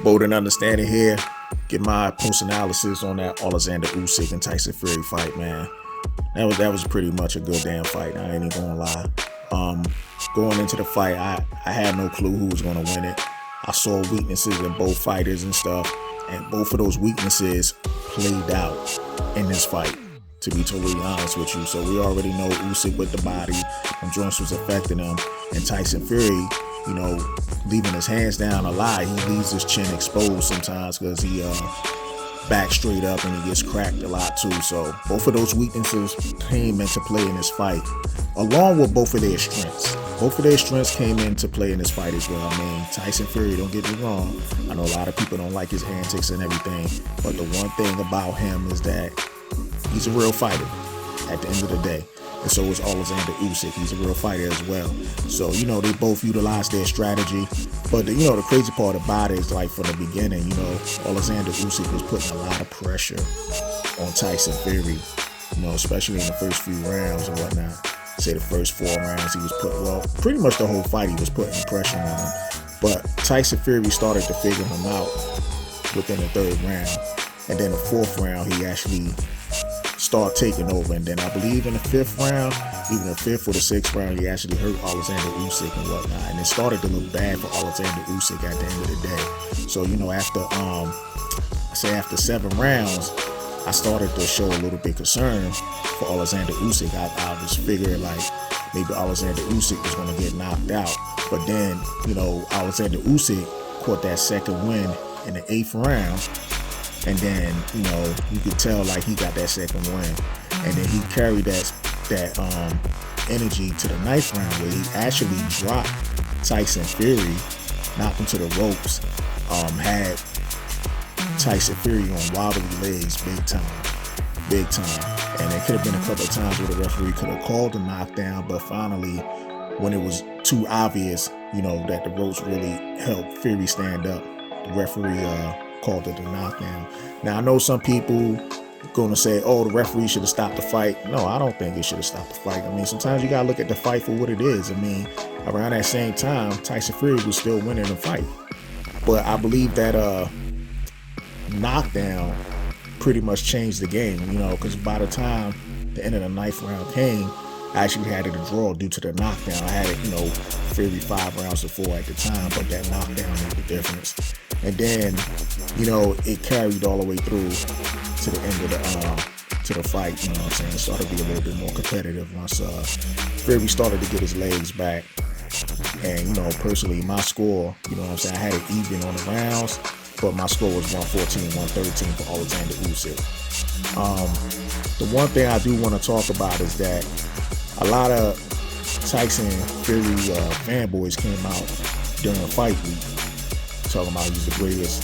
bold and understanding here. Get my post analysis on that Alexander Usyk and Tyson Fury fight, man. That was pretty much a good damn fight. I ain't even gonna lie. Going into the fight, I had no clue who was gonna win it. I saw weaknesses in both fighters and stuff, and both of those weaknesses played out in this fight, to be totally honest with you. So we already know Usyk with the body, and joints was affecting him, and Tyson Fury, you know, leaving his hands down a lot. He leaves his chin exposed sometimes because he back straight up and he gets cracked a lot too. So both of those weaknesses came into play in this fight, along with both of their strengths. Both of their strengths came into play in this fight as well. I mean, Tyson Fury, don't get me wrong, I know a lot of people don't like his antics and everything, but the one thing about him is that he's a real fighter at the end of the day. And so is Alexander Usyk. He's a real fighter as well. So, you know, they both utilize their strategy. But, you know, the crazy part about it is, like, from the beginning, you know, Alexander Usyk was putting a lot of pressure on Tyson Fury, you know, especially in the first few rounds and whatnot. Say the first 4 rounds he was pretty much the whole fight he was putting pressure on him. But Tyson Fury started to figure him out within the 3rd round. And then the 4th round, he actually start taking over, and then I believe in the 5th round, even the 5th or the 6th round, he actually hurt Alexander Usyk and whatnot, and it started to look bad for Alexander Usyk at the end of the day. So, you know, after 7 rounds, I started to show a little bit concern for Alexander Usyk. I just figured like maybe Alexander Usyk was going to get knocked out, but then, you know, Alexander Usyk caught that 2nd win in the 8th round. And then, you know, you could tell like he got that 2nd win, and then he carried that energy to the 9th round where he actually dropped Tyson Fury, knocked him to the ropes, had Tyson Fury on wobbly legs big time. And there could have been a couple of times where the referee could have called the knockdown, but finally, when it was too obvious, you know, that the ropes really helped Fury stand up, the referee called it a knockdown. Now, I know some people going to say, oh, the referee should have stopped the fight. No, I don't think it should have stopped the fight. I mean, sometimes you got to look at the fight for what it is. I mean, around that same time, Tyson Fury was still winning the fight. But I believe that knockdown pretty much changed the game, you know, because by the time the end of the 9th round came, I actually had it a draw due to the knockdown. I had it, you know, Fury 5 rounds to 4 at the time, but that knockdown made the difference. And then, you know, it carried all the way through to the end of the fight, you know what I'm saying? It started to be a little bit more competitive once Fury started to get his legs back. And, you know, personally, my score, you know what I'm saying, I had it even on the rounds, but my score was 114-113 for Alexander Usyk. The one thing I do want to talk about is that a lot of Tyson Fury fanboys came out during fight week talking about he's the greatest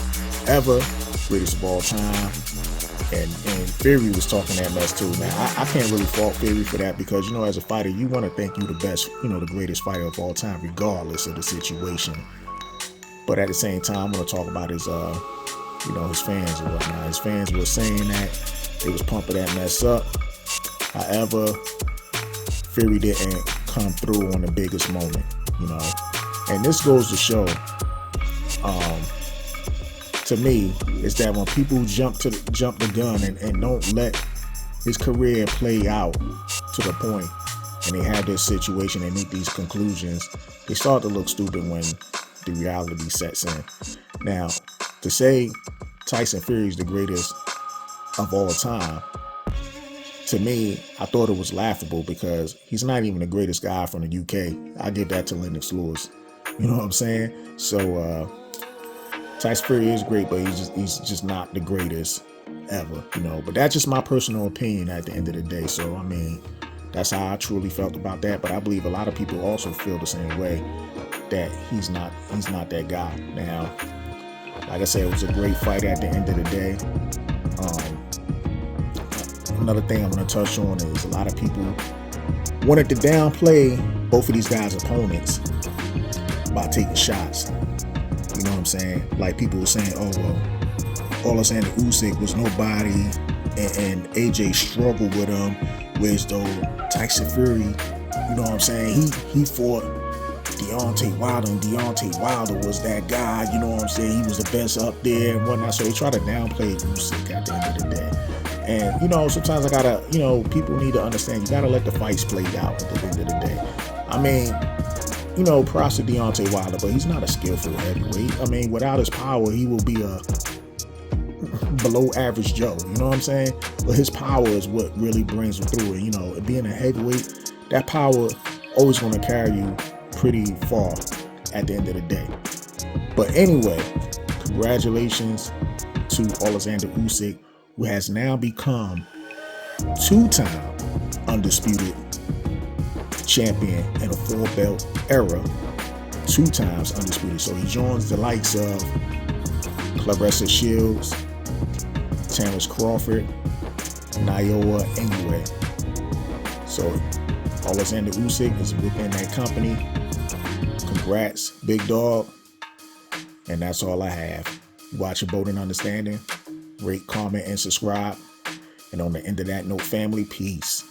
ever, greatest of all time, and Fury was talking that mess too. Now, I can't really fault Fury for that because, you know, as a fighter, you want to think you're the best, you know, the greatest fighter of all time, regardless of the situation. But at the same time, I'm going to talk about his, you know, his fans and whatnot. His fans were saying that they was pumping that mess up. However, Fury didn't come through on the biggest moment, you know. And this goes to show, to me, is that when people jump the gun and don't let his career play out to the point, and they have this situation and make these conclusions, they start to look stupid when the reality sets in. Now, to say Tyson Fury is the greatest of all time, to me, I thought it was laughable because he's not even the greatest guy from the UK. I give that to Lennox Lewis. You know what I'm saying? So Tyson Fury is great, but he's just not the greatest ever, you know. But that's just my personal opinion at the end of the day. So I mean, that's how I truly felt about that. But I believe a lot of people also feel the same way, that he's not that guy. Now, like I said, it was a great fight at the end of the day. Another thing I'm going to touch on is a lot of people wanted to downplay both of these guys' opponents by taking shots. You know what I'm saying? Like, people were saying, oh, well, Alexander Usyk was nobody, and AJ struggled with him, whereas though Tyson Fury, you know what I'm saying, he fought Deontay Wilder, and Deontay Wilder was that guy, you know what I'm saying? He was the best up there and whatnot. So they try to downplay Usyk at the end of the day. And, you know, sometimes I gotta, you know, people need to understand, you gotta let the fights play out at the end of the day. I mean, you know, props to Deontay Wilder, but he's not a skillful heavyweight. I mean, without his power, he will be a below average Joe, you know what I'm saying? But his power is what really brings him through it. You know, being a heavyweight, that power always going to carry you pretty far at the end of the day. But anyway, congratulations to Alexander Usyk, who has now become two-time undisputed champion in a four-belt era. 2 times undisputed. So he joins the likes of Clarissa Shields, Terrence Crawford, Naoya Inoue. So Alexander Usyk is within that company. Congrats, big dog. And that's all I have. Watch your Bold and Understanding. Rate, comment, and subscribe. And on the end of that note, family, peace.